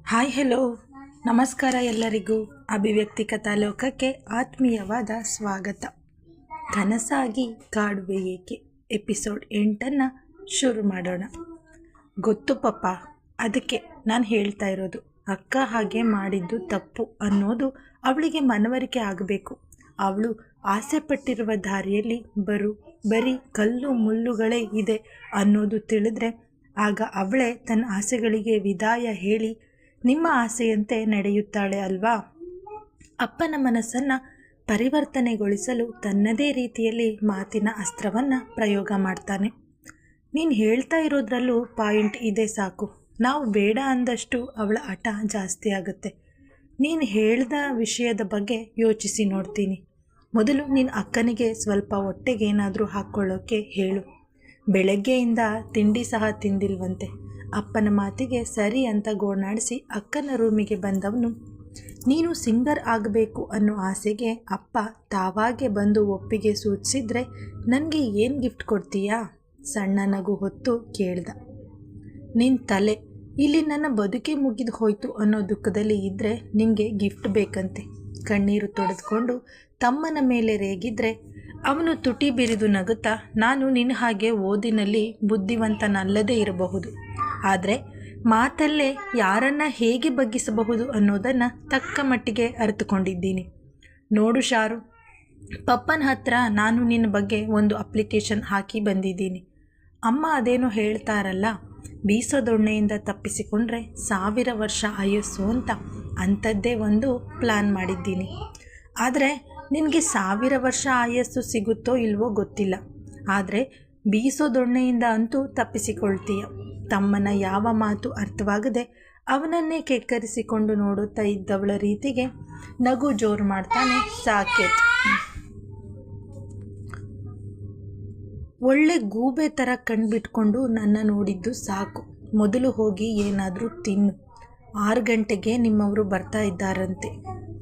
Hi hello ನಮಸ್ಕಾರ ಎಲ್ಲರಿಗೂ. ಅಭಿವ್ಯಕ್ತಿ ಕಥಾಲೋಕಕ್ಕೆ ಆತ್ಮೀಯವಾದ ಸ್ವಾಗತ. ಕನಸಾಗಿ ಕಾಡುವೆ ಏಕೆ ಎಪಿಸೋಡ್ 8 ಶುರು ಮಾಡೋಣ. ಗೊತ್ತು ಪಪ್ಪ, ಅದಕ್ಕೆ ನಾನು ಹೇಳ್ತಾ ಇರೋದು, ಅಕ್ಕ ಹಾಗೆ ಮಾಡಿದ್ದು ತಪ್ಪು ಅನ್ನೋದು ಅವಳಿಗೆ ಮನವರಿಕೆ ಆಗಬೇಕು. ಅವಳು ಆಸೆ ಪಟ್ಟಿರುವ ದಾರಿಯಲ್ಲಿ ಬರೀ ಕಲ್ಲು ಮುಳ್ಳುಗಳೇ ಇದೆ ಅನ್ನೋದು ತಿಳಿದ್ರೆ ಆಗ ಅವಳೇ ತನ್ನ ಆಸೆಗಳಿಗೆ ವಿದಾಯ ಹೇಳಿ ನಿಮ್ಮ ಆಸೆಯಂತೆ ನಡೆಯುತ್ತಾಳೆ ಅಲ್ವಾ. ಅಪ್ಪನ ಮನಸ್ಸನ್ನು ಪರಿವರ್ತನೆಗೊಳಿಸಲು ತನ್ನದೇ ರೀತಿಯಲ್ಲಿ ಮಾತಿನ ಅಸ್ತ್ರವನ್ನು ಪ್ರಯೋಗ ಮಾಡ್ತಾನೆ. ನೀನು ಹೇಳ್ತಾ ಇರೋದ್ರಲ್ಲೂ ಪಾಯಿಂಟ್ ಇದೆ ಸಾಕು. ನಾವು ಬೇಡ ಅಂದಷ್ಟು ಅವಳ ಹಠ ಜಾಸ್ತಿ ಆಗುತ್ತೆ. ನೀನು ಹೇಳಿದ ವಿಷಯದ ಬಗ್ಗೆ ಯೋಚಿಸಿ ನೋಡ್ತೀನಿ. ಮೊದಲು ನಿನ್ನ ಅಕ್ಕನಿಗೆ ಸ್ವಲ್ಪ ಹೊಟ್ಟೆಗೇನಾದರೂ ಹಾಕ್ಕೊಳ್ಳೋಕ್ಕೆ ಹೇಳು. ಬೆಳಗ್ಗೆಯಿಂದ ತಿಂಡಿ ಸಹ ತಿಂದಿಲ್ವಂತೆ. ಅಪ್ಪನ ಮಾತಿಗೆ ಸರಿ ಅಂತ ಗೋಣಾಡಿಸಿ ಅಕ್ಕನ ರೂಮಿಗೆ ಬಂದವನು, ನೀನು ಸಿಂಗರ್ ಆಗಬೇಕು ಅನ್ನೋ ಆಸೆಗೆ ಅಪ್ಪ ತಾವಾಗೆ ಬಂದು ಒಪ್ಪಿಗೆ ಸೂಚಿಸಿದ್ರೆ ನನಗೆ ಏನು ಗಿಫ್ಟ್ ಕೊಡ್ತೀಯಾ? ಸಣ್ಣ ನಗು ಹೊತ್ತು ಕೇಳ್ದ. ನಿನ್ನ ತಲೆ, ಇಲ್ಲಿ ನನ್ನ ಬದುಕೆ ಮುಗಿದು ಹೋಯ್ತು ಅನ್ನೋ ದುಃಖದಲ್ಲಿ ಇದ್ದರೆ ನಿನಗೆ ಗಿಫ್ಟ್ ಬೇಕಂತೆ. ಕಣ್ಣೀರು ತೊಡೆದುಕೊಂಡು ತಮ್ಮನ ಮೇಲೆ ರೇಗಿದ್ರೆ ಅವನು ತುಟಿ ಬಿರಿದು ನಗುತ್ತಾ, ನಾನು ನಿನ್ನ ಹಾಗೆ ಓದಿನಲ್ಲಿ ಬುದ್ಧಿವಂತನಲ್ಲದೇ ಇರಬಹುದು, ಆದರೆ ಮಾತಲ್ಲೇ ಯಾರನ್ನ ಹೇಗೆ ಬಗ್ಗಿಸಬಹುದು ಅನ್ನೋದನ್ನು ತಕ್ಕ ಮಟ್ಟಿಗೆ ಅರಿತುಕೊಂಡಿದ್ದೀನಿ. ನೋಡು ಶಾರು, ಪಪ್ಪನ ಹತ್ರ ನಾನು ನಿನ್ನ ಬಗ್ಗೆ ಒಂದು ಅಪ್ಲಿಕೇಶನ್ ಹಾಕಿ ಬಂದಿದ್ದೀನಿ. ಅಮ್ಮ ಅದೇನೋ ಹೇಳ್ತಾರಲ್ಲ, ಬೀಸೋ ದೊಣ್ಣೆಯಿಂದ ತಪ್ಪಿಸಿಕೊಂಡ್ರೆ 1000 ವರ್ಷ ಆಯಸ್ಸು ಅಂತ, ಅಂಥದ್ದೇ ಒಂದು ಪ್ಲ್ಯಾನ್ ಮಾಡಿದ್ದೀನಿ. ಆದರೆ ನಿನಗೆ 1000 ವರ್ಷ ಆಯಸ್ಸು ಸಿಗುತ್ತೋ ಇಲ್ವೋ ಗೊತ್ತಿಲ್ಲ, ಆದರೆ ಬೀಸೋ ದೊಣ್ಣೆಯಿಂದ ಅಂತೂ ತಪ್ಪಿಸಿಕೊಳ್ತೀಯ. ತಮ್ಮನ ಯಾವ ಮಾತು ಅರ್ಥವಾಗದೆ ಅವನನ್ನೇ ಕೆಕ್ಕರಿಸಿಕೊಂಡು ನೋಡುತ್ತಾ ಇದ್ದವಳ ರೀತಿಗೆ ನಗು ಜೋರು ಮಾಡ್ತಾನೆ ಸಾಕೇತ್. ಒಳ್ಳೆ ಗೂಬೆ ಥರ ಕಣ್ಬಿಟ್ಕೊಂಡು ನನ್ನ ನೋಡಿದ್ದು ಸಾಕು. ಮೊದಲು ಹೋಗಿ ಏನಾದರೂ ತಿನ್ನು. 6 ಗಂಟೆಗೆ ನಿಮ್ಮವರು ಬರ್ತಾ ಇದ್ದಾರಂತೆ.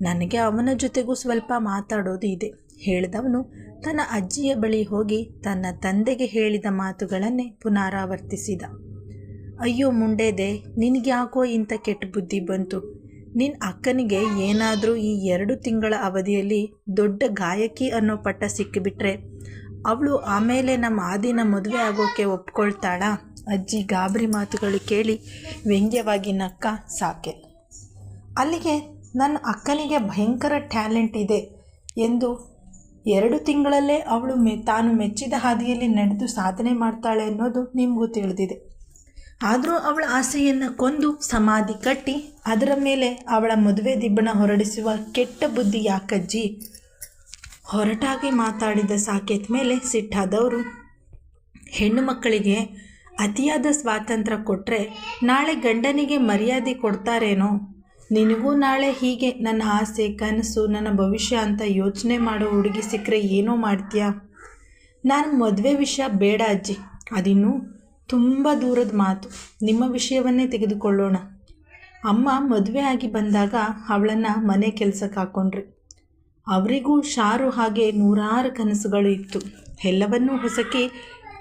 ನನಗೆ ಅವನ ಜೊತೆಗೂ ಸ್ವಲ್ಪ ಮಾತಾಡೋದು ಇದೆ ಹೇಳಿದವನು ತನ್ನ ಅಜ್ಜಿಯ ಬಳಿ ಹೋಗಿ ತನ್ನ ತಂದೆಗೆ ಹೇಳಿದ ಮಾತುಗಳನ್ನೇ ಪುನರಾವರ್ತಿಸಿದ. ಅಯ್ಯೋ ಮುಂಡೇದೆ, ನಿನಗ್ಯಾಕೋ ಇಂಥ ಕೆಟ್ಟ ಬುದ್ಧಿ ಬಂತು? ನಿನ್ನ ಅಕ್ಕನಿಗೆ ಏನಾದರೂ ಈ 2 ತಿಂಗಳ ಅವಧಿಯಲ್ಲಿ ದೊಡ್ಡ ಗಾಯಕಿ ಅನ್ನೋ ಪಟ್ಟ ಸಿಕ್ಕಿಬಿಟ್ರೆ ಅವಳು ಆಮೇಲೆ ನಮ್ಮ ಆದಿನ ಮದುವೆ ಆಗೋಕ್ಕೆ ಒಪ್ಕೊಳ್ತಾಳಾ? ಅಜ್ಜಿ ಗಾಬರಿ ಮಾತುಗಳು ಕೇಳಿ ವ್ಯಂಗ್ಯವಾಗಿ ನಕ್ಕ ಸಾಕೆ. ಅಲ್ಲಿಗೆ ನನ್ನ ಅಕ್ಕನಿಗೆ ಭಯಂಕರ ಟ್ಯಾಲೆಂಟ್ ಇದೆ ಎಂದು 2 ತಿಂಗಳಲ್ಲೇ ಅವಳು ತಾನು ಮೆಚ್ಚಿದ ಹಾದಿಯಲ್ಲಿ ನಡೆದು ಸಾಧನೆ ಮಾಡ್ತಾಳೆ ಅನ್ನೋದು ನಿಮಗೂ ತಿಳಿದಿದೆ. ಆದರೂ ಅವಳ ಆಸೆಯನ್ನು ಕೊಂದು ಸಮಾಧಿ ಕಟ್ಟಿ ಅದರ ಮೇಲೆ ಅವಳ ಮದುವೆ ದಿಬ್ಬಣ ಹೊರಡಿಸುವ ಕೆಟ್ಟ ಬುದ್ಧಿ ಯಾಕಜ್ಜಿ? ಹೊರಟಾಗಿ ಮಾತಾಡಿದ ಸಾಕೇತ್ ಮೇಲೆ ಸಿಟ್ಟಾದವರು, ಹೆಣ್ಣು ಮಕ್ಕಳಿಗೆ ಅತಿಯಾದ ಸ್ವಾತಂತ್ರ್ಯ ಕೊಟ್ಟರೆ ನಾಳೆ ಗಂಡನಿಗೆ ಮರ್ಯಾದೆ ಕೊಡ್ತಾರೇನೋ? ನಿನಗೂ ನಾಳೆ ಹೀಗೆ ನನ್ನ ಆಸೆ ಕನಸು ನನ್ನ ಭವಿಷ್ಯ ಅಂತ ಯೋಚನೆ ಮಾಡೋ ಹುಡುಗಿ ಸಿಕ್ಕರೆ ಏನೋ ಮಾಡ್ತೀಯಾ? ನಾನು ಮದುವೆ ವಿಷಯ ಬೇಡ ಅಜ್ಜಿ, ಅದಿನ್ನೂ ತುಂಬ ದೂರದ ಮಾತು. ನಿಮ್ಮ ವಿಷಯವನ್ನೇ ತೆಗೆದುಕೊಳ್ಳೋಣ. ಅಮ್ಮ ಮದುವೆ ಆಗಿ ಬಂದಾಗ ಅವಳನ್ನು ಮನೆ ಕೆಲಸಕ್ಕೆ ಹಾಕ್ಕೊಂಡ್ರಿ. ಅವರಿಗೂ ಶಾರು ಹಾಗೆ 100 ಕನಸುಗಳು ಇತ್ತು. ಎಲ್ಲವನ್ನೂ ಹೊಸಕಿ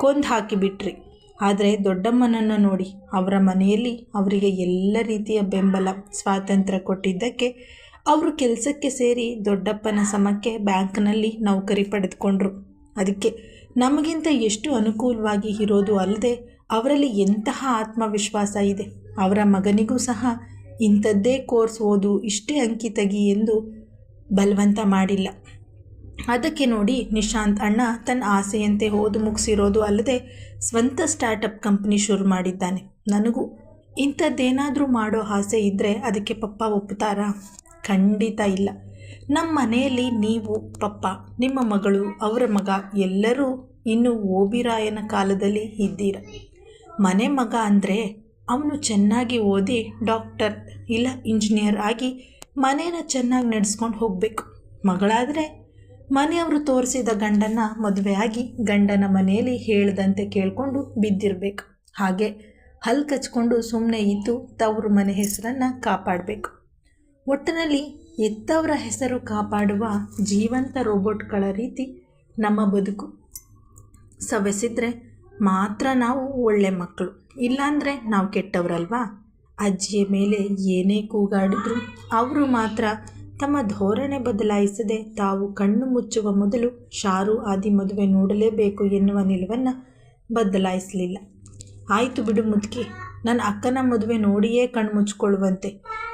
ಕೊಂದು ಹಾಕಿಬಿಟ್ರಿ. ಆದರೆ ದೊಡ್ಡಮ್ಮನನ್ನು ನೋಡಿ, ಅವರ ಮನೆಯಲ್ಲಿ ಅವರಿಗೆ ಎಲ್ಲ ರೀತಿಯ ಬೆಂಬಲ ಸ್ವಾತಂತ್ರ್ಯ ಕೊಟ್ಟಿದ್ದಕ್ಕೆ ಅವರು ಕೆಲಸಕ್ಕೆ ಸೇರಿ ದೊಡ್ಡಪ್ಪನ ಸಮಕ್ಕೆ ಬ್ಯಾಂಕ್ನಲ್ಲಿ ನೌಕರಿ ಪಡೆದುಕೊಂಡ್ರು. ಅದಕ್ಕೆ ನಮಗಿಂತ ಎಷ್ಟು ಅನುಕೂಲವಾಗಿ ಇರೋದು ಅಲ್ಲದೆ ಅವರಲ್ಲಿ ಎಂತಹ ಆತ್ಮವಿಶ್ವಾಸ ಇದೆ. ಅವರ ಮಗನಿಗೂ ಸಹ ಇಂಥದ್ದೇ ಕೋರ್ಸ್ ಓದು, ಇಷ್ಟೇ ಅಂಕಿ ತೆಗಿ ಎಂದು ಬಲವಂತ ಮಾಡಿಲ್ಲ. ಅದಕ್ಕೆ ನೋಡಿ ನಿಶಾಂತ್ ಅಣ್ಣ ತನ್ನ ಆಸೆಯಂತೆ ಓದು ಮುಗಿಸಿರೋದು ಅಲ್ಲದೆ ಸ್ವಂತ ಸ್ಟಾರ್ಟಪ್ ಕಂಪ್ನಿ ಶುರು ಮಾಡಿದ್ದಾನೆ. ನನಗೂ ಇಂಥದ್ದೇನಾದರೂ ಮಾಡೋ ಆಸೆ ಇದ್ದರೆ ಅದಕ್ಕೆ ಪಪ್ಪ ಒಪ್ಪುತ್ತಾರಾ? ಖಂಡಿತ ಇಲ್ಲ. ನಮ್ಮ ಮನೆಯಲ್ಲಿ ನೀವು, ಪಪ್ಪ, ನಿಮ್ಮ ಮಗಳು, ಅವರ ಮಗ ಎಲ್ಲರೂ ಇನ್ನೂ ಓಬಿರಾಯನ ಕಾಲದಲ್ಲಿ ಇದ್ದೀರ. ಮನೆ ಮಗ ಅಂದರೆ ಅವನು ಚೆನ್ನಾಗಿ ಓದಿ ಡಾಕ್ಟರ್ ಇಲ್ಲ ಇಂಜಿನಿಯರ್ ಆಗಿ ಮನೇನ ಚೆನ್ನಾಗಿ ನಡೆಸ್ಕೊಂಡು ಹೋಗಬೇಕು. ಮಗಳಾದರೆ ಮನೆಯವರು ತೋರಿಸಿದ ಗಂಡನ ಮದುವೆಯಾಗಿ ಗಂಡನ ಮನೆಯಲ್ಲಿ ಹೇಳ್ದಂತೆ ಕೇಳಿಕೊಂಡು ಬಿದ್ದಿರಬೇಕು. ಹಾಗೆ ಹಲ್ಲು ಕಚ್ಕೊಂಡು ಸುಮ್ಮನೆ ಇದ್ದು ತವರು ಮನೆ ಹೆಸರನ್ನು ಕಾಪಾಡಬೇಕು. ಒಟ್ಟಿನಲ್ಲಿ ಎತ್ತವರ ಹೆಸರು ಕಾಪಾಡುವ ಜೀವಂತ ರೋಬೋಟ್ಗಳ ರೀತಿ ನಮ್ಮ ಬದುಕು. ಸವೆಸಿದ್ರೆ ಮಾತ್ರ ನಾವು ಒಳ್ಳೆ ಮಕ್ಕಳು, ಇಲ್ಲಾಂದರೆ ನಾವು ಕೆಟ್ಟವರಲ್ವಾ? ಅಜ್ಜಿಯ ಮೇಲೆ ಏನೇ ಕೂಗಾಡಿದ್ರು ಅವರು ಮಾತ್ರ ತಮ್ಮ ಧೋರಣೆ ಬದಲಾಯಿಸದೆ ತಾವು ಕಣ್ಣು ಮುಚ್ಚುವ ಮೊದಲು ಶಾರು ಆದಿ ಮದುವೆ ನೋಡಲೇಬೇಕು ಎನ್ನುವ ನಿಲುವನ್ನು ಬದಲಾಯಿಸಲಿಲ್ಲ. ಆಯಿತು ಬಿಡು ಮುದುಕಿ, ನನ್ನ ಅಕ್ಕನ ಮದುವೆ ನೋಡಿಯೇ ಕಣ್ಣು ಮುಚ್ಕೊಳ್ಳುವಂತೆ.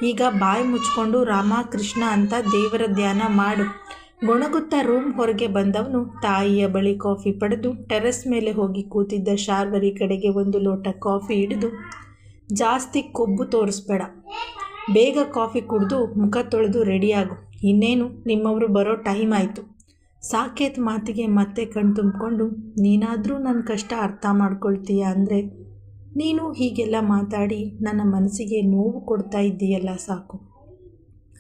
ಈಗ ಬಾಯಿ ಮುಚ್ಕೊಂಡು ರಾಮ ಕೃಷ್ಣ ಅಂತ ದೇವರ ಧ್ಯಾನ ಮಾಡು. ಗೊಣಗುತ್ತಾ ರೂಮ್ ಹೊರಗೆ ಬಂದವನು ತಾಯಿಯ ಬಳಿ ಕಾಫಿ ಪಡೆದು ಟೆರೆಸ್ ಮೇಲೆ ಹೋಗಿ ಕೂತಿದ್ದ ಶಾರ್ವರಿ ಕಡೆಗೆ ಒಂದು ಲೋಟ ಕಾಫಿ ಹಿಡಿದು, ಜಾಸ್ತಿ ಕೊಬ್ಬು ತೋರಿಸ್ಬೇಡ, ಬೇಗ ಕಾಫಿ ಕುಡಿದು ಮುಖ ತೊಳೆದು ರೆಡಿಯಾಗು, ಇನ್ನೇನು ನಿಮ್ಮವರು ಬರೋ ಟೈಮ್ ಆಯಿತು. ಸಾಕೇತ್ ಮಾತಿಗೆ ಮತ್ತೆ ಕಣ್ ತುಂಬಿಕೊಂಡು, ನೀನಾದರೂ ನನ್ನ ಕಷ್ಟ ಅರ್ಥ ಮಾಡ್ಕೊಳ್ತೀಯ ಅಂದರೆ ನೀನು ಹೀಗೆಲ್ಲ ಮಾತಾಡಿ ನನ್ನ ಮನಸ್ಸಿಗೆ ನೋವು ಕೊಡ್ತಾ ಇದ್ದೀಯಲ್ಲ ಸಾಕು.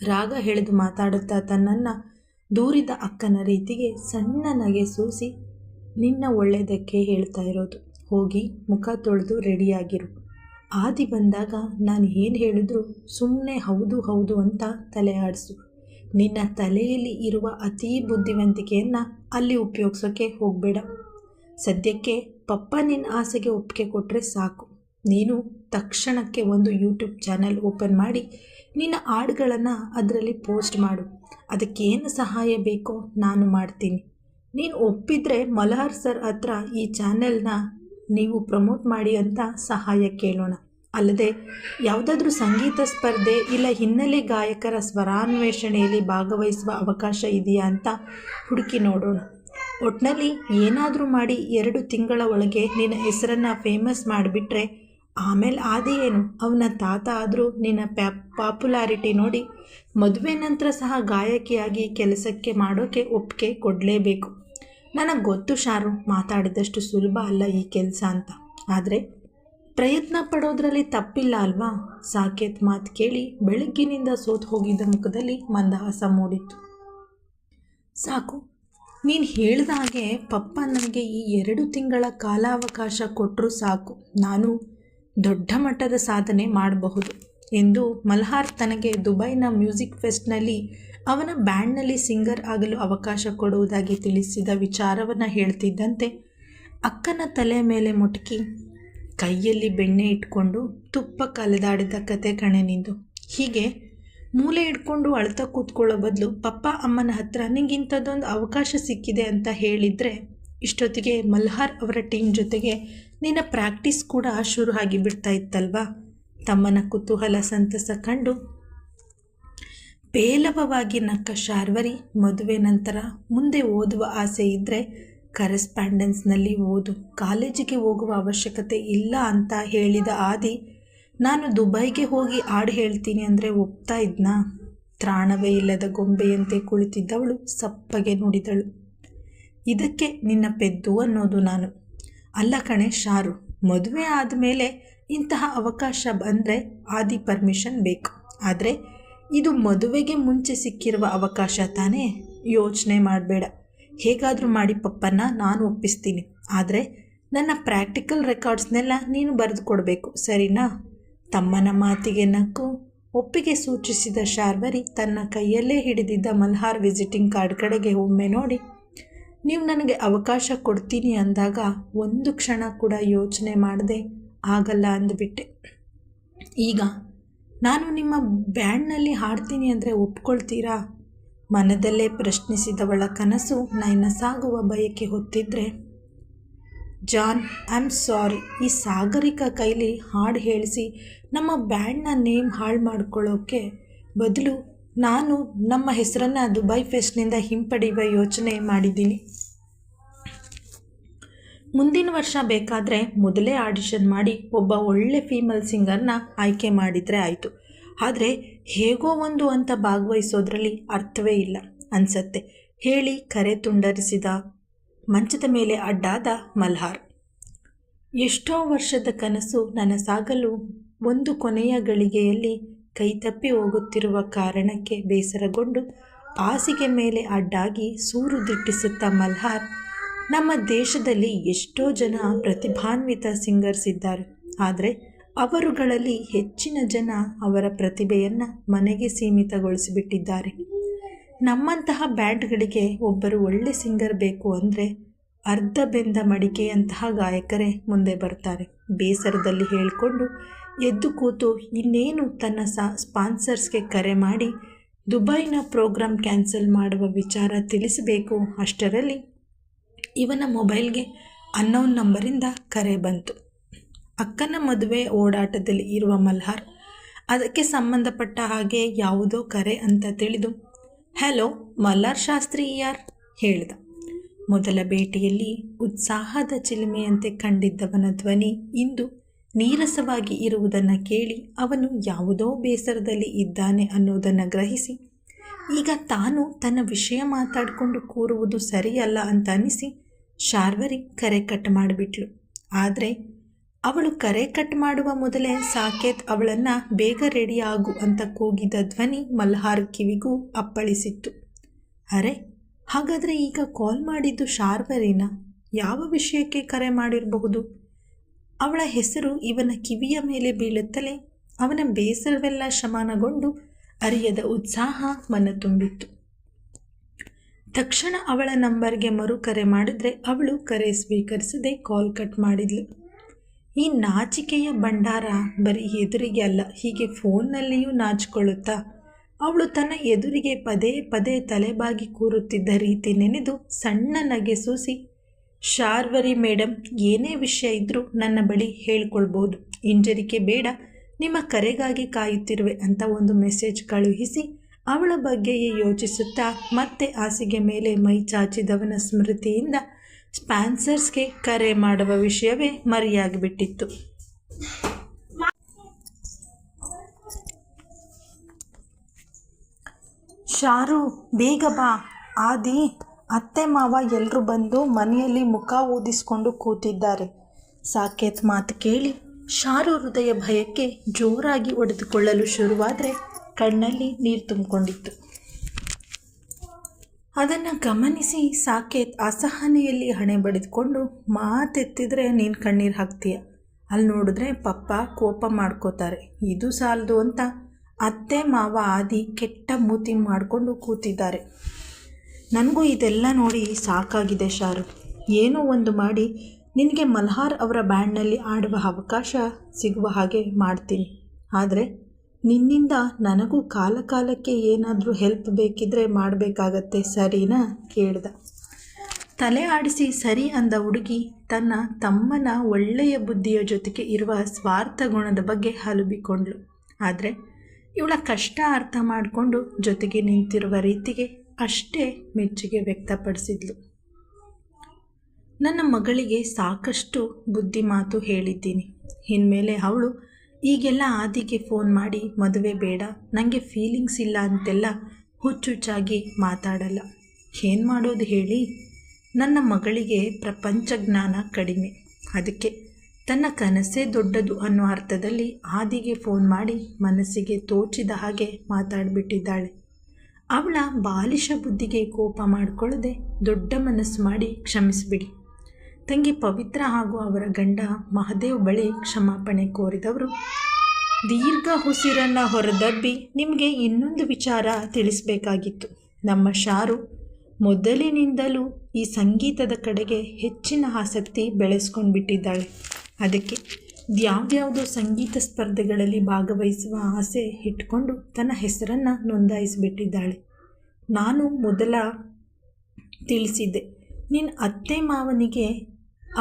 ರಾಗ ಎಳೆದು ಮಾತಾಡುತ್ತಾ ತನ್ನನ್ನು ದೂರಿದ ಅಕ್ಕನ ರೀತಿಗೆ ಸಣ್ಣ ನಗೆ ಸೂಸಿ, ನಿನ್ನ ಒಳ್ಳೆಯದಕ್ಕೆ ಹೇಳ್ತಾ ಇರೋದು, ಹೋಗಿ ಮುಖ ತೊಳೆದು ರೆಡಿಯಾಗಿರು. ಆದಿ ಬಂದಾಗ ನಾನು ಏನು ಹೇಳಿದ್ರು ಸುಮ್ಮನೆ ಹೌದು ಹೌದು ಅಂತ ತಲೆ ಆಡಿಸು. ನಿನ್ನ ತಲೆಯಲ್ಲಿ ಇರುವ ಅತೀ ಬುದ್ಧಿವಂತಿಕೆಯನ್ನು ಅಲ್ಲಿ ಉಪಯೋಗಿಸೋಕ್ಕೆ ಹೋಗಬೇಡ. ಸದ್ಯಕ್ಕೆ ಪಪ್ಪ ನಿನ್ನ ಆಸೆಗೆ ಒಪ್ಪಿಗೆ ಕೊಟ್ಟರೆ ಸಾಕು. ನೀನು ತಕ್ಷಣಕ್ಕೆ ಒಂದು ಯೂಟ್ಯೂಬ್ ಚಾನಲ್ ಓಪನ್ ಮಾಡಿ ನಿನ್ನ ಹಾಡುಗಳನ್ನು ಅದರಲ್ಲಿ ಪೋಸ್ಟ್ ಮಾಡು. ಅದಕ್ಕೇನು ಸಹಾಯ ಬೇಕೋ ನಾನು ಮಾಡ್ತೀನಿ. ನೀನು ಒಪ್ಪಿದರೆ ಮಲ್ಹಾರ್ ಸರ್ ಹತ್ರ ಈ ಚಾನೆಲ್ನ ನೀವು ಪ್ರಮೋಟ್ ಮಾಡಿ ಅಂತ ಸಹಾಯ ಕೇಳೋಣ. ಅಲ್ಲದೆ ಯಾವುದಾದ್ರೂ ಸಂಗೀತ ಸ್ಪರ್ಧೆ ಇಲ್ಲ ಹಿನ್ನೆಲೆ ಗಾಯಕರ ಸ್ವರಾನ್ವೇಷಣೆಯಲ್ಲಿ ಭಾಗವಹಿಸುವ ಅವಕಾಶ ಇದೆಯಾ ಅಂತ ಹುಡುಕಿ ನೋಡೋಣ. ಒಟ್ಟಿನಲ್ಲಿ ಏನಾದರೂ ಮಾಡಿ 2 ತಿಂಗಳ ಒಳಗೆ ನಿನ್ನ ಹೆಸರನ್ನು ಫೇಮಸ್ ಮಾಡಿಬಿಟ್ರೆ ಆಮೇಲೆ ಆದಿ ಏನು, ಅವನ ತಾತ ಆದರೂ ನಿನ್ನ ಪಾಪ್ಯುಲಾರಿಟಿ ನೋಡಿ ಮದುವೆ ನಂತರ ಸಹ ಗಾಯಕಿಯಾಗಿ ಕೆಲಸಕ್ಕೆ ಮಾಡೋಕ್ಕೆ ಒಪ್ಪಿಗೆ ಕೊಡಲೇಬೇಕು. ನನಗೆ ಗೊತ್ತು ಶಾರು, ಮಾತಾಡಿದಷ್ಟು ಸುಲಭ ಅಲ್ಲ ಈ ಕೆಲಸ ಅಂತ, ಆದರೆ ಪ್ರಯತ್ನ ಪಡೋದ್ರಲ್ಲಿ ತಪ್ಪಿಲ್ಲ ಅಲ್ವಾ. ಸಾಕೇತ್ ಮಾತು ಕೇಳಿ ಬೆಳಗ್ಗಿನಿಂದ ಸೋತು ಹೋಗಿದ್ದ ಮುಖದಲ್ಲಿ ಮಂದಹಾಸ ಮೂಡಿತ್ತು. ಸಾಕು, ನೀನು ಹೇಳಿದ ಹಾಗೆ ಪಪ್ಪ ನನಗೆ ಈ 2 ತಿಂಗಳ ಕಾಲಾವಕಾಶ ಕೊಟ್ಟರೂ ಸಾಕು, ನಾನು ದೊಡ್ಡ ಮಟ್ಟದ ಸಾಧನೆ ಮಾಡಬಹುದು ಎಂದು ಮಲ್ಹಾರ್ ತನಗೆ ದುಬೈನ ಮ್ಯೂಸಿಕ್ ಫೆಸ್ಟ್ನಲ್ಲಿ ಅವನ ಬ್ಯಾಂಡ್ನಲ್ಲಿ ಸಿಂಗರ್ ಆಗಲು ಅವಕಾಶ ಕೊಡುವುದಾಗಿ ತಿಳಿಸಿದ ವಿಚಾರವನ್ನು ಹೇಳ್ತಿದ್ದಂತೆ ಅಕ್ಕನ ತಲೆ ಮೇಲೆ ಮುಟುಕಿ ಕೈಯಲ್ಲಿ ಬೆಣ್ಣೆ ಇಟ್ಕೊಂಡು ತುಪ್ಪ ಕಲೆದಾಡಿದ ಕತೆ ಕಣೆ ನಿಂದು. ಹೀಗೆ ಮೂಲೆ ಇಟ್ಕೊಂಡು ಅಳ್ತಾ ಕೂತ್ಕೊಳ್ಳೋ ಬದಲು ಪಪ್ಪ ಅಮ್ಮನ ಹತ್ರ ನಿಂಗೆ ಇಂಥದ್ದೊಂದು ಅವಕಾಶ ಸಿಕ್ಕಿದೆ ಅಂತ ಹೇಳಿದರೆ ಇಷ್ಟೊತ್ತಿಗೆ ಮಲ್ಹಾರ್ ಅವರ ಟೀಮ್ ಜೊತೆಗೆ ನಿನ್ನ ಪ್ರಾಕ್ಟೀಸ್ ಕೂಡ ಶುರು ಆಗಿಬಿಡ್ತಾ ಇತ್ತಲ್ವಾ. ತಮ್ಮನ ಕುತೂಹಲ ಸಂತಸ ಕಂಡು ಪೇಲವವಾಗಿ ನಕ್ಕ ಶಾರ್ವರಿ, ಮದುವೆ ನಂತರ ಮುಂದೆ ಓದುವ ಆಸೆ ಇದ್ದರೆ ಕರೆಸ್ಪಾಂಡೆನ್ಸ್ನಲ್ಲಿ ಓದು, ಕಾಲೇಜಿಗೆ ಹೋಗುವ ಅವಶ್ಯಕತೆ ಇಲ್ಲ ಅಂತ ಹೇಳಿದ ಆದಿ, ನಾನು ದುಬೈಗೆ ಹೋಗಿ ಹಾಡು ಹೇಳ್ತೀನಿ ಅಂದರೆ ಒಪ್ತಾ ಇದ್ನಾ? ತ್ರಾಣವೇ ಇಲ್ಲದ ಗೊಂಬೆಯಂತೆ ಕುಳಿತಿದ್ದವಳು ಸಪ್ಪಗೆ ನುಡಿದಳು. ಇದಕ್ಕೆ ನಿನ್ನ ಪೆದ್ದು ಅನ್ನೋದು ನಾನು. ಅಲ್ಲ ಕಣೆ ಶಾರು, ಮದುವೆ ಆದಮೇಲೆ ಇಂತಹ ಅವಕಾಶ ಬಂದರೆ ಆದಿ ಪರ್ಮಿಷನ್ ಬೇಕು. ಆದರೆ ಇದು ಮದುವೆಗೆ ಮುಂಚೆ ಸಿಕ್ಕಿರುವ ಅವಕಾಶ ತಾನೇ, ಯೋಚನೆ ಮಾಡಬೇಡ. ಹೇಗಾದರೂ ಮಾಡಿ ಪಪ್ಪನ್ನ ನಾನು ಒಪ್ಪಿಸ್ತೀನಿ. ಆದರೆ ನನ್ನ ಪ್ರಾಕ್ಟಿಕಲ್ ರೆಕಾರ್ಡ್ಸ್ನೆಲ್ಲ ನೀನು ಬರೆದು ಕೊಡಬೇಕು, ಸರಿನಾ? ತಮ್ಮನ ಮಾತಿಗೆ ನಕ್ಕು ಒಪ್ಪಿಗೆ ಸೂಚಿಸಿದ ಶಾರ್ವರಿ ತನ್ನ ಕೈಯಲ್ಲೇ ಹಿಡಿದಿದ್ದ ಮಲ್ಹಾರ್ ವಿಸಿಟಿಂಗ್ ಕಾರ್ಡ್ ಕಡೆಗೆ ಒಮ್ಮೆ ನೋಡಿ, ನೀವು ನನಗೆ ಅವಕಾಶ ಕೊಡ್ತೀನಿ ಅಂದಾಗ ಒಂದು ಕ್ಷಣ ಕೂಡ ಯೋಚನೆ ಮಾಡದೆ ಆಗಲ್ಲ ಅಂದುಬಿಟ್ಟೆ. ಈಗ ನಾನು ನಿಮ್ಮ ಬ್ಯಾಂಡ್ನಲ್ಲಿ ಹಾಡ್ತೀನಿ ಅಂದರೆ ಒಪ್ಕೊಳ್ತೀರಾ? ಮನದಲ್ಲೇ ಪ್ರಶ್ನಿಸಿದವಳ ಕನಸು ನಯನಸಾಗುವ ಬಯಕೆ ಹೊತ್ತಿದ್ರೆ, ಜಾನ್, ಐ ಆಮ್ ಸಾರಿ, ಈ ಸಾಗರಿಕಾ ಕೈಲಿ ಹಾಡು ಹೇಳಿಸಿ ನಮ್ಮ ಬ್ಯಾಂಡ್ನ ನೇಮ್ ಹಾಳು ಮಾಡ್ಕೊಳ್ಳೋಕ್ಕೆ ಬದಲು ನಾನು ನಮ್ಮ ಹೆಸರನ್ನು ದುಬೈ ಫೆಸ್ಟ್ನಿಂದ ಹಿಂಪಡೆಯುವ ಯೋಚನೆ ಮಾಡಿದ್ದೀನಿ. ಮುಂದಿನ ವರ್ಷ ಬೇಕಾದರೆ ಮೊದಲೇ ಆಡಿಷನ್ ಮಾಡಿ ಒಬ್ಬ ಒಳ್ಳೆ ಫೀಮೇಲ್ ಸಿಂಗರ್ನ ಆಯ್ಕೆ ಮಾಡಿದರೆ ಆಯಿತು. ಆದರೆ ಹೇಗೋ ಒಂದು ಅಂತ ಭಾಗವಹಿಸೋದ್ರಲ್ಲಿ ಅರ್ಥವೇ ಇಲ್ಲ ಅನಿಸತ್ತೆ ಹೇಳಿ ಕರೆ ತುಂಡರಿಸಿದ ಮಂಚದ ಮೇಲೆ ಅಡ್ಡಾದ ಮಲ್ಹಾರ್. ಎಷ್ಟೋ ವರ್ಷದ ಕನಸು ನನಸಾಗಲು ಒಂದು ಕೊನೆಯ ಗಳಿಗೆಯಲ್ಲಿ ಕೈತಪ್ಪಿ ಹೋಗುತ್ತಿರುವ ಕಾರಣಕ್ಕೆ ಬೇಸರಗೊಂಡು ಹಾಸಿಗೆ ಮೇಲೆ ಅಡ್ಡಾಗಿ ಸೂರು ದಿಟ್ಟಿಸುತ್ತಾ ಮಲ್ಹಾರ್, ನಮ್ಮ ದೇಶದಲ್ಲಿ ಎಷ್ಟೋ ಜನ ಪ್ರತಿಭಾನ್ವಿತ ಸಿಂಗರ್ಸ್ ಇದ್ದಾರೆ. ಆದರೆ ಅವರುಗಳಲ್ಲಿ ಹೆಚ್ಚಿನ ಜನ ಅವರ ಪ್ರತಿಭೆಯನ್ನು ಮನೆಗೆ ಸೀಮಿತಗೊಳಿಸಿಬಿಟ್ಟಿದ್ದಾರೆ. ನಮ್ಮಂತಹ ಬ್ಯಾಂಡ್ಗಳಿಗೆ ಒಬ್ಬರು ಒಳ್ಳೆ ಸಿಂಗರ್ ಬೇಕು ಅಂದರೆ ಅರ್ಧ ಬೆಂದ ಮಡಿಕೆಯಂತಹ ಗಾಯಕರೇ ಮುಂದೆ ಬರ್ತಾರೆ. ಬೇಸರದಲ್ಲಿ ಹೇಳಿಕೊಂಡು ಎದ್ದು ಕೂತು ಇನ್ನೇನು ತನ್ನ ಸ್ಪಾನ್ಸರ್ಸ್ಗೆ ಕರೆ ಮಾಡಿ ದುಬೈನ ಪ್ರೋಗ್ರಾಂ ಕ್ಯಾನ್ಸಲ್ ಮಾಡುವ ವಿಚಾರ ತಿಳಿಸಬೇಕು. ಅಷ್ಟರಲ್ಲಿ ಇವನ ಮೊಬೈಲ್ಗೆ ಅನ್ನೋನ್ ನಂಬರಿಂದ ಕರೆ ಬಂತು. ಅಕ್ಕನ ಮದುವೆ ಓಡಾಟದಲ್ಲಿ ಇರುವ ಮಲ್ಹಾರ್ ಅದಕ್ಕೆ ಸಂಬಂಧಪಟ್ಟ ಹಾಗೆ ಯಾವುದೋ ಕರೆ ಅಂತ ತಿಳಿದು ಹಲೋ ಮಲ್ಹಾರ್ ಶಾಸ್ತ್ರಿ ಯಾರ್ ಹೇಳ್ದ. ಮೊದಲ ಭೇಟಿಯಲ್ಲಿ ಉತ್ಸಾಹದ ಚಿಲುಮೆಯಂತೆ ಕಂಡಿದ್ದವನ ಧ್ವನಿ ಇಂದು ನೀರಸವಾಗಿ ಇರುವುದನ್ನು ಕೇಳಿ ಅವನು ಯಾವುದೋ ಬೇಸರದಲ್ಲಿ ಇದ್ದಾನೆ ಅನ್ನೋದನ್ನು ಗ್ರಹಿಸಿ ಈಗ ತಾನು ತನ್ನ ವಿಷಯ ಮಾತಾಡಿಕೊಂಡು ಕೂರುವುದು ಸರಿಯಲ್ಲ ಅಂತ ಅನಿಸಿ ಶಾರ್ವರಿ ಕರೆ ಕಟ್ ಮಾಡಿಬಿಟ್ಲು. ಆದರೆ ಅವಳು ಕರೆ ಕಟ್ ಮಾಡುವ ಮೊದಲೇ ಸಾಕೇತ್ ಅವಳನ್ನು ಬೇಗ ರೆಡಿ ಆಗು ಅಂತ ಕೂಗಿದ ಧ್ವನಿ ಮಲ್ಹಾರ್ ಕಿವಿಗೂ ಅಪ್ಪಳಿಸಿತ್ತು. ಅರೆ, ಹಾಗಾದರೆ ಈಗ ಕಾಲ್ ಮಾಡಿದ್ದು ಶಾರ್ವರಿನ? ಯಾವ ವಿಷಯಕ್ಕೆ ಕರೆ ಮಾಡಿರಬಹುದು? ಅವಳ ಹೆಸರು ಇವನ ಕಿವಿಯ ಮೇಲೆ ಬೀಳುತ್ತಲೇ ಅವನ ಬೇಸರವೆಲ್ಲ ಶಮನಗೊಂಡು ಅರಿಯದ ಉತ್ಸಾಹ ಮನ ತುಂಬಿತ್ತು. ತಕ್ಷಣ ಅವಳ ನಂಬರ್ಗೆ ಮರು ಕರೆ ಮಾಡಿದ್ರೆ ಅವಳು ಕರೆ ಸ್ವೀಕರಿಸದೆ ಕಾಲ್ ಕಟ್ ಮಾಡಿದ್ಲು. ಈ ನಾಚಿಕೆಯ ಭಂಡಾರ ಬರೀ ಎದುರಿಗೆ ಅಲ್ಲ, ಹೀಗೆ ಫೋನ್ನಲ್ಲಿಯೂ ನಾಚಿಕೊಳ್ಳುತ್ತಾ ಅವಳು ತನ್ನ ಎದುರಿಗೆ ಪದೇ ಪದೇ ತಲೆಬಾಗಿ ಕೂರುತ್ತಿದ್ದ ರೀತಿ ನೆನೆದು ಸಣ್ಣ ನಗೆ ಸೂಸಿ, ಶಾರ್ವರಿ ಮೇಡಮ್, ಏನೇ ವಿಷಯ ಇದ್ದರೂ ನನ್ನ ಬಳಿ ಹೇಳ್ಕೊಳ್ಬೋದು, ಹಿಂಜರಿಕೆ ಬೇಡ, ನಿಮ್ಮ ಕರೆಗಾಗಿ ಕಾಯುತ್ತಿರುವೆ ಅಂತ ಒಂದು ಮೆಸೇಜ್ ಕಳುಹಿಸಿ ಅವಳ ಬಗ್ಗೆಯೇ ಯೋಚಿಸುತ್ತಾ ಮತ್ತೆ ಹಾಸಿಗೆ ಮೇಲೆ ಮೈ ಚಾಚಿದವನ ಸ್ಮೃತಿಯಿಂದ ಸ್ಪಾನ್ಸರ್ಸ್ಗೆ ಕರೆ ಮಾಡುವ ವಿಷಯವೇ ಮರೆಯಾಗಿಬಿಟ್ಟಿತ್ತು. ಶಾರು, ಬೇಗ ಬಾ. ಆದಿ, ಅತ್ತೆ ಮಾವ ಎಲ್ಲರೂ ಬಂದು ಮನೆಯಲ್ಲಿ ಮುಖ ಊದಿಸ್ಕೊಂಡು ಕೂತಿದ್ದಾರೆ. ಸಾಕೇತ್ ಮಾತು ಕೇಳಿ ಶಾರು ಹೃದಯ ಭಯಕ್ಕೆ ಜೋರಾಗಿ ಒಡೆದುಕೊಳ್ಳಲು ಶುರುವಾದರೆ ಕಣ್ಣಲ್ಲಿ ನೀರು ತುಂಬಿಕೊಂಡಿತ್ತು. ಅದನ್ನು ಗಮನಿಸಿ ಸಾಕೇತ್ ಅಸಹನೆಯಲ್ಲಿ ಹಣೆ ಬಡಿದುಕೊಂಡು, ಮಾತೆತ್ತಿದ್ರೆ ನೀನು ಕಣ್ಣೀರು ಹಾಕ್ತೀಯ, ಅಲ್ಲಿ ನೋಡಿದ್ರೆ ಪಪ್ಪ ಕೋಪ ಮಾಡ್ಕೋತಾರೆ, ಇದು ಸಾಲದು ಅಂತ ಅತ್ತೆ ಮಾವ ಆದಿ ಕೆಟ್ಟ ಮೂತಿ ಮಾಡಿಕೊಂಡು ಕೂತಿದ್ದಾರೆ. ನನಗೂ ಇದೆಲ್ಲ ನೋಡಿ ಸಾಕಾಗಿದೆ ಶಾರು. ಏನೋ ಒಂದು ಮಾಡಿ ನಿನಗೆ ಮಲ್ಹಾರ್ ಅವರ ಬ್ಯಾಂಡ್ನಲ್ಲಿ ಆಡುವ ಅವಕಾಶ ಸಿಗುವ ಹಾಗೆ ಮಾಡ್ತೀನಿ. ಆದರೆ ನಿನ್ನಿಂದ ನನಗೂ ಕಾಲಕ್ಕೆ ಏನಾದರೂ ಹೆಲ್ಪ್ ಬೇಕಿದ್ರೆ ಮಾಡಬೇಕಾಗತ್ತೆ, ಸರಿನಾ ಕೇಳ್ದ. ತಲೆ ಆಡಿಸಿ ಸರಿ ಅಂದ ಹುಡುಗಿ ತನ್ನ ತಮ್ಮನ ಒಳ್ಳೆಯ ಬುದ್ಧಿಯ ಜೊತೆಗೆ ಇರುವ ಸ್ವಾರ್ಥ ಗುಣದ ಬಗ್ಗೆ ಹಲುಬಿಕೊಂಡ್ಳು. ಆದರೆ ಇವಳ ಕಷ್ಟ ಅರ್ಥ ಮಾಡಿಕೊಂಡು ಜೊತೆಗೆ ನಿಂತಿರುವ ರೀತಿಗೆ ಅಷ್ಟೇ ಮೆಚ್ಚುಗೆ ವ್ಯಕ್ತಪಡಿಸಿದ್ಲು. ನನ್ನ ಮಗಳಿಗೆ ಸಾಕಷ್ಟು ಬುದ್ಧಿ ಮಾತು ಹೇಳಿದ್ದೀನಿ. ಇನ್ಮೇಲೆ ಅವಳು ಈಗೆಲ್ಲ ಆದಿಗೆ ಫೋನ್ ಮಾಡಿ ಮದುವೆ ಬೇಡ, ನನಗೆ ಫೀಲಿಂಗ್ಸ್ ಇಲ್ಲ ಅಂತೆಲ್ಲ ಹುಚ್ಚುಚ್ಚಾಗಿ ಮಾತಾಡಲ್ಲ. ಏನು ಮಾಡೋದು ಹೇಳಿ? ನನ್ನ ಮಗಳಿಗೆ ಪ್ರಪಂಚ ಜ್ಞಾನ ಕಡಿಮೆ. ಅದಕ್ಕೆ ತನ್ನ ಕನಸೇ ದೊಡ್ಡದು ಅನ್ನೋ ಅರ್ಥದಲ್ಲಿ ಆದಿಗೆ ಫೋನ್ ಮಾಡಿ ಮನಸ್ಸಿಗೆ ತೋಚಿದ ಹಾಗೆ ಮಾತಾಡಿಬಿಟ್ಟಿದ್ದಾಳೆ. ಅವಳ ಬಾಲಿಶ ಬುದ್ಧಿಗೆ ಕೋಪ ಮಾಡಿಕೊಳ್ಳದೆ ದೊಡ್ಡ ಮನಸ್ಸು ಮಾಡಿ ಕ್ಷಮಿಸಿಬಿಡಿ. ತಂಗಿ ಪವಿತ್ರ ಹಾಗೂ ಅವರ ಗಂಡ ಮಹದೇವ್ ಬಳಿ ಕ್ಷಮಾಪಣೆ ಕೋರಿದವರು ದೀರ್ಘ ಉಸಿರನ್ನು ಹೊರದಬ್ಬಿ, ನಿಮಗೆ ಇನ್ನೊಂದು ವಿಚಾರ ತಿಳಿಸಬೇಕಾಗಿತ್ತು. ನಮ್ಮ ಶಾರು ಮೊದಲಿನಿಂದಲೂ ಈ ಸಂಗೀತದ ಕಡೆಗೆ ಹೆಚ್ಚಿನ ಆಸಕ್ತಿ ಬೆಳೆಸ್ಕೊಂಡು ಬಿಟ್ಟಿದ್ದಾಳೆ. ಅದಕ್ಕೆ ಯಾವ್ಯಾವುದೋ ಸಂಗೀತ ಸ್ಪರ್ಧೆಗಳಲ್ಲಿ ಭಾಗವಹಿಸುವ ಆಸೆ ಇಟ್ಕೊಂಡು ತನ್ನ ಹೆಸರನ್ನು ನೋಂದಾಯಿಸಿಬಿಟ್ಟಿದ್ದಾಳೆ. ನಾನು ಮೊದಲ ತಿಳಿಸಿದ್ದೆ, ನಿನ್ನ ಅತ್ತೆ ಮಾವನಿಗೆ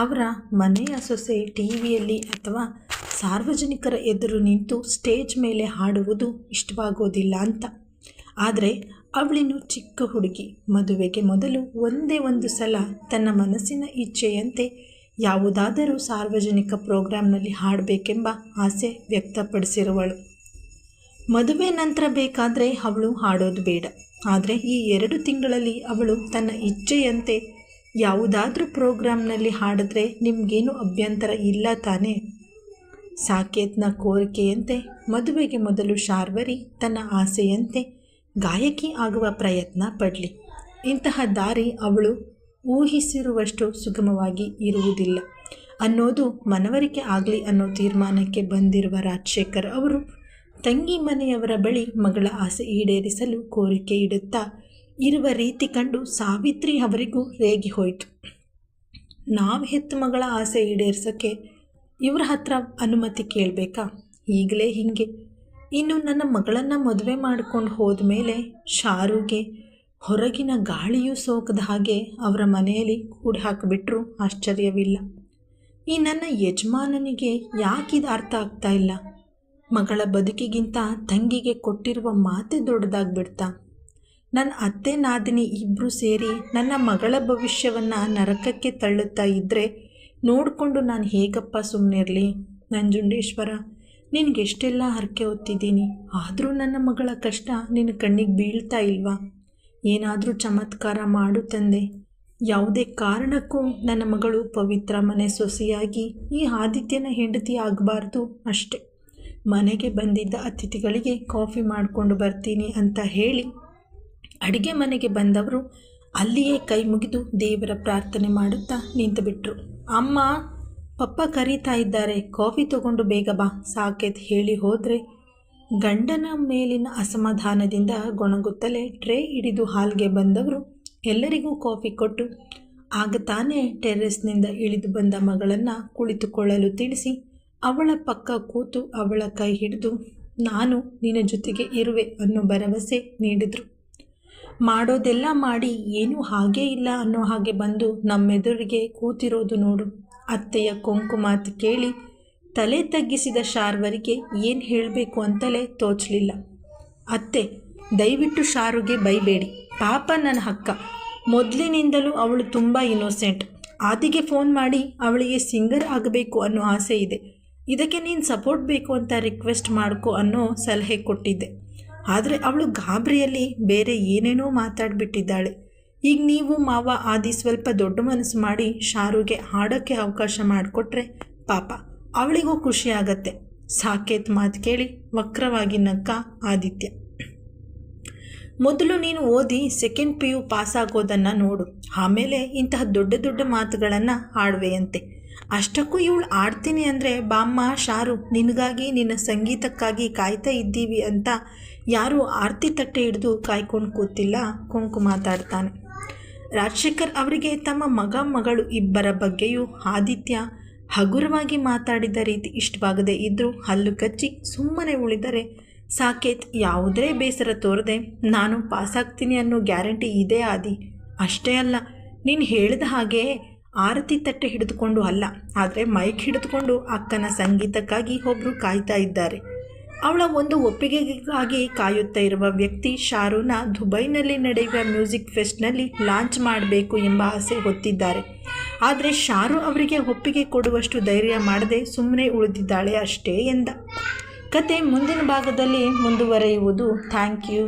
ಅವರ ಮನೆಯ ಸೊಸೆ ಟಿವಿಯಲ್ಲಿ ಅಥವಾ ಸಾರ್ವಜನಿಕರ ಎದುರು ನಿಂತು ಸ್ಟೇಜ್ ಮೇಲೆ ಹಾಡುವುದು ಇಷ್ಟವಾಗೋದಿಲ್ಲ ಅಂತ. ಆದರೆ ಅವಳಿನ್ನು ಚಿಕ್ಕ ಹುಡುಗಿ. ಮದುವೆಗೆ ಮೊದಲು ಒಂದೇ ಒಂದು ಸಲ ತನ್ನ ಮನಸ್ಸಿನ ಇಚ್ಛೆಯಂತೆ ಯಾವುದಾದರೂ ಸಾರ್ವಜನಿಕ ಪ್ರೋಗ್ರಾಂನಲ್ಲಿ ಹಾಡಬೇಕೆಂಬ ಆಸೆ ವ್ಯಕ್ತಪಡಿಸಿರುವಳು. ಮದುವೆ ನಂತರ ಬೇಕಾದರೆ ಅವಳು ಹಾಡೋದು ಬೇಡ. ಆದರೆ ಈ 2 ತಿಂಗಳಲ್ಲಿ ಅವಳು ತನ್ನ ಇಚ್ಛೆಯಂತೆ ಯಾವುದಾದ್ರೂ ಪ್ರೋಗ್ರಾಂನಲ್ಲಿ ಹಾಡಿದ್ರೆ ನಿಮಗೇನು ಅಭ್ಯಂತರ ಇಲ್ಲ ತಾನೇ? ಸಾಕೇತ್ನ ಕೋರಿಕೆಯಂತೆ ಮದುವೆಗೆ ಮೊದಲು ಶಾರ್ವರಿ ತನ್ನ ಆಸೆಯಂತೆ ಗಾಯಕಿ ಆಗುವ ಪ್ರಯತ್ನ ಪಡಲಿ. ಇಂತಹ ದಾರಿ ಅವಳು ಊಹಿಸಿರುವಷ್ಟು ಸುಗಮವಾಗಿ ಇರುವುದಿಲ್ಲ ಅನ್ನೋದು ಮನವರಿಕೆ ಆಗಲಿ ಅನ್ನೋ ತೀರ್ಮಾನಕ್ಕೆ ಬಂದಿರುವ ರಾಜಶೇಖರ್ ಅವರು ತಂಗಿ ಮನೆಯವರ ಬಳಿ ಮಗಳ ಆಸೆ ಈಡೇರಿಸಲು ಕೋರಿಕೆ ಇಡುತ್ತಾ ಇರುವ ರೀತಿ ಕಂಡು ಸಾವಿತ್ರಿ ಅವರಿಗೂ ರೇಗಿ ಹೋಯಿತು. ನಾವು ಹೆತ್ತ ಮಗಳ ಆಸೆ ಈಡೇರಿಸೋಕ್ಕೆ ಇವರ ಹತ್ರ ಅನುಮತಿ ಕೇಳಬೇಕಾ? ಈಗಲೇ ಹೀಗೆ. ಇನ್ನು ನನ್ನ ಮಗಳನ್ನು ಮದುವೆ ಮಾಡ್ಕೊಂಡು ಹೋದ್ಮೇಲೆ ಶಾರುಗೆ ಹೊರಗಿನ ಗಾಳಿಯೂ ಸೋಕದ ಹಾಗೆ ಅವರ ಮನೆಯಲ್ಲಿ ಕೂಡಿ ಹಾಕಿಬಿಟ್ರೂ ಆಶ್ಚರ್ಯವಿಲ್ಲ. ಈ ನನ್ನ ಯಜಮಾನನಿಗೆ ಯಾಕಿದು ಅರ್ಥ ಆಗ್ತಾ ಇಲ್ಲ? ಮಗಳ ಬದುಕಿಗಿಂತ ತಂಗಿಗೆ ಕೊಟ್ಟಿರುವ ಮಾತೆ ದೊಡ್ಡದಾಗ್ಬಿಡ್ತಾ? ನನ್ನ ಅತ್ತೆ ನಾದಿನಿ ಇಬ್ಬರು ಸೇರಿ ನನ್ನ ಮಗಳ ಭವಿಷ್ಯವನ್ನು ನರಕಕ್ಕೆ ತಳ್ಳುತ್ತಾ ಇದ್ದರೆ ನೋಡಿಕೊಂಡು ನಾನು ಹೇಗಪ್ಪ ಸುಮ್ಮನಿರಲಿ? ನಂಜುಂಡೇಶ್ವರ, ನಿನಗೆಷ್ಟೆಲ್ಲ ಹರಕೆ ಹೊತ್ತಿದ್ದೀನಿ, ಆದರೂ ನನ್ನ ಮಗಳ ಕಷ್ಟ ನಿನ್ನ ಕಣ್ಣಿಗೆ ಬೀಳ್ತಾ ಇಲ್ವಾ? ಏನಾದರೂ ಚಮತ್ಕಾರ ಮಾಡು ತಂದೆ. ಯಾವುದೇ ಕಾರಣಕ್ಕೂ ನನ್ನ ಮಗಳು ಪವಿತ್ರ ಮನೆ ಸೊಸೆಯಾಗಿ ಈ ಆದಿತ್ಯನ ಹೆಂಡತಿ ಆಗಬಾರ್ದು ಅಷ್ಟೆ. ಮನೆಗೆ ಬಂದಿದ್ದ ಅತಿಥಿಗಳಿಗೆ ಕಾಫಿ ಮಾಡಿಕೊಂಡು ಬರ್ತೀನಿ ಅಂತ ಹೇಳಿ ಅಡುಗೆ ಮನೆಗೆ ಬಂದವರು ಅಲ್ಲಿಯೇ ಕೈ ಮುಗಿದು ದೇವರ ಪ್ರಾರ್ಥನೆ ಮಾಡುತ್ತಾ ನಿಂತುಬಿಟ್ರು. ಅಮ್ಮ, ಪಪ್ಪ ಕರೀತಾ ಇದ್ದಾರೆ, ಕಾಫಿ ತಗೊಂಡು ಬೇಗ ಬಾ ಸಾಕೇತ್ ಹೇಳಿ ಹೋದರೆ ಗಂಡನ ಮೇಲಿನ ಅಸಮಾಧಾನದಿಂದ ಗೊಣಗುತ್ತಲೇ ಟ್ರೇ ಹಿಡಿದು ಹಾಲ್ಗೆ ಬಂದವರು ಎಲ್ಲರಿಗೂ ಕಾಫಿ ಕೊಟ್ಟು ಆಗ ತಾನೇ ಟೆರೆಸ್ನಿಂದ ಇಳಿದು ಬಂದ ಮಗಳನ್ನು ಕುಳಿತುಕೊಳ್ಳಲು ತಿಳಿಸಿ ಅವಳ ಪಕ್ಕ ಕೂತು ಅವಳ ಕೈ ಹಿಡಿದು ನಾನು ನಿನ್ನ ಜೊತೆಗೆ ಇರುವೆ ಅನ್ನೋ ಭರವಸೆ ನೀಡಿದರು. ಮಾಡೋದೆಲ್ಲ ಮಾಡಿ ಏನೂ ಹಾಗೇ ಇಲ್ಲ ಅನ್ನೋ ಹಾಗೆ ಬಂದು ನಮ್ಮೆದುರಿಗೆ ಕೂತಿರೋದು ನೋಡು. ಅತ್ತೆಯ ಕೊಂಕು ಮಾತು ಕೇಳಿ ತಲೆ ತಗ್ಗಿಸಿದ ಶಾರ್ವರಿಗೆ ಏನು ಹೇಳಬೇಕು ಅಂತಲೇ ತೋಚಲಿಲ್ಲ. ಅತ್ತೆ, ದಯವಿಟ್ಟು ಶಾರುಗೆ ಬೈಬೇಡಿ, ಪಾಪ ನನ್ನ ಅಕ್ಕ. ಮೊದಲಿನಿಂದಲೂ ಅವಳು ತುಂಬ ಇನ್ನೋಸೆಂಟ್. ಆದಿಗೆ ಫೋನ್ ಮಾಡಿ ಅವಳಿಗೆ ಸಿಂಗರ್ ಆಗಬೇಕು ಅನ್ನೋ ಆಸೆ ಇದೆ, ಇದಕ್ಕೆ ನೀನು ಸಪೋರ್ಟ್ ಬೇಕು ಅಂತ ರಿಕ್ವೆಸ್ಟ್ ಮಾಡ್ಕೊ ಅನ್ನೋ ಸಲಹೆ ಕೊಟ್ಟಿದ್ದೆ. ಆದರೆ ಅವಳು ಗಾಬರಿಯಲ್ಲಿ ಬೇರೆ ಏನೇನೋ ಮಾತಾಡಿಬಿಟ್ಟಿದ್ದಾಳೆ. ಈಗ ನೀವು ಮಾವ ಆದಿ ಸ್ವಲ್ಪ ದೊಡ್ಡ ಮನಸ್ಸು ಮಾಡಿ ಶಾರುಗೆ ಹಾಡೋಕ್ಕೆ ಅವಕಾಶ ಮಾಡಿಕೊಟ್ರೆ ಪಾಪ ಅವಳಿಗೂ ಖುಷಿ ಆಗತ್ತೆ. ಸಾಕೇತ್ ಮಾತು ಕೇಳಿ ವಕ್ರವಾಗಿ ನಕ್ಕ ಆದಿತ್ಯ. ಮೊದಲು ನೀನು ಓದಿ ಸೆಕೆಂಡ್ PU ಪಾಸಾಗೋದನ್ನು ನೋಡು, ಆಮೇಲೆ ಇಂತಹ ದೊಡ್ಡ ದೊಡ್ಡ ಮಾತುಗಳನ್ನು ಆಡುವೆಯಂತೆ. ಅಷ್ಟಕ್ಕೂ ಇವಳು ಆಡ್ತೀನಿ ಅಂದರೆ ಬಾಮ್ಮ ಶಾರು, ನಿನಗಾಗಿ ನಿನ್ನ ಸಂಗೀತಕ್ಕಾಗಿ ಕಾಯ್ತಾ ಇದ್ದೀವಿ ಅಂತ ಯಾರೂ ಆರತಿ ತಟ್ಟೆ ಹಿಡಿದು ಕಾಯ್ಕೊಂಡು ಕೂತಿಲ್ಲ. ಕೊಂಕು ಮಾತಾಡ್ತಾನೆ. ರಾಜಶೇಖರ್ ಅವರಿಗೆ ತಮ್ಮ ಮಗಳು ಇಬ್ಬರ ಬಗ್ಗೆಯೂ ಆದಿತ್ಯ ಹಗುರವಾಗಿ ಮಾತಾಡಿದ ರೀತಿ ಇಷ್ಟವಾಗದೇ ಇದ್ದರೂ ಹಲ್ಲು ಕಚ್ಚಿ ಸುಮ್ಮನೆ ಉಳಿದರೆ ಸಾಕೇತ್ ಯಾವುದೇ ಬೇಸರ ತೋರದೆ ನಾನು ಪಾಸಾಗ್ತೀನಿ ಅನ್ನೋ ಗ್ಯಾರಂಟಿ ಇದೆ ಆದಿ. ಅಷ್ಟೇ ಅಲ್ಲ, ನೀನು ಹೇಳಿದ ಹಾಗೆ ಆರತಿ ತಟ್ಟೆ ಹಿಡಿದುಕೊಂಡು ಅಲ್ಲ, ಆದರೆ ಮೈಕ್ ಹಿಡಿದುಕೊಂಡು ಅಕ್ಕನ ಸಂಗೀತಕ್ಕಾಗಿ ಒಬ್ಬರು ಕಾಯ್ತಾ ಇದ್ದಾರೆ. ಅವಳ ಒಂದು ಒಪ್ಪಿಗೆಗಾಗಿ ಕಾಯುತ್ತಾ ಇರುವ ವ್ಯಕ್ತಿ ಶಾರುನ ದುಬೈನಲ್ಲಿ ನಡೆಯುವ ಮ್ಯೂಸಿಕ್ ಫೆಸ್ಟ್ನಲ್ಲಿ ಲಾಂಚ್ ಮಾಡಬೇಕು ಎಂಬ ಆಸೆ ಹೊತ್ತಿದ್ದಾರೆ. ಆದರೆ ಶಾರು ಅವರಿಗೆ ಒಪ್ಪಿಗೆ ಕೊಡುವಷ್ಟು ಧೈರ್ಯ ಮಾಡದೆ ಸುಮ್ಮನೆ ಉಳಿದಿದ್ದಾಳೆ ಅಷ್ಟೇ ಎಂದ. ಕತೆ ಮುಂದಿನ ಭಾಗದಲ್ಲಿ ಮುಂದುವರೆಯುವುದು. Thank you.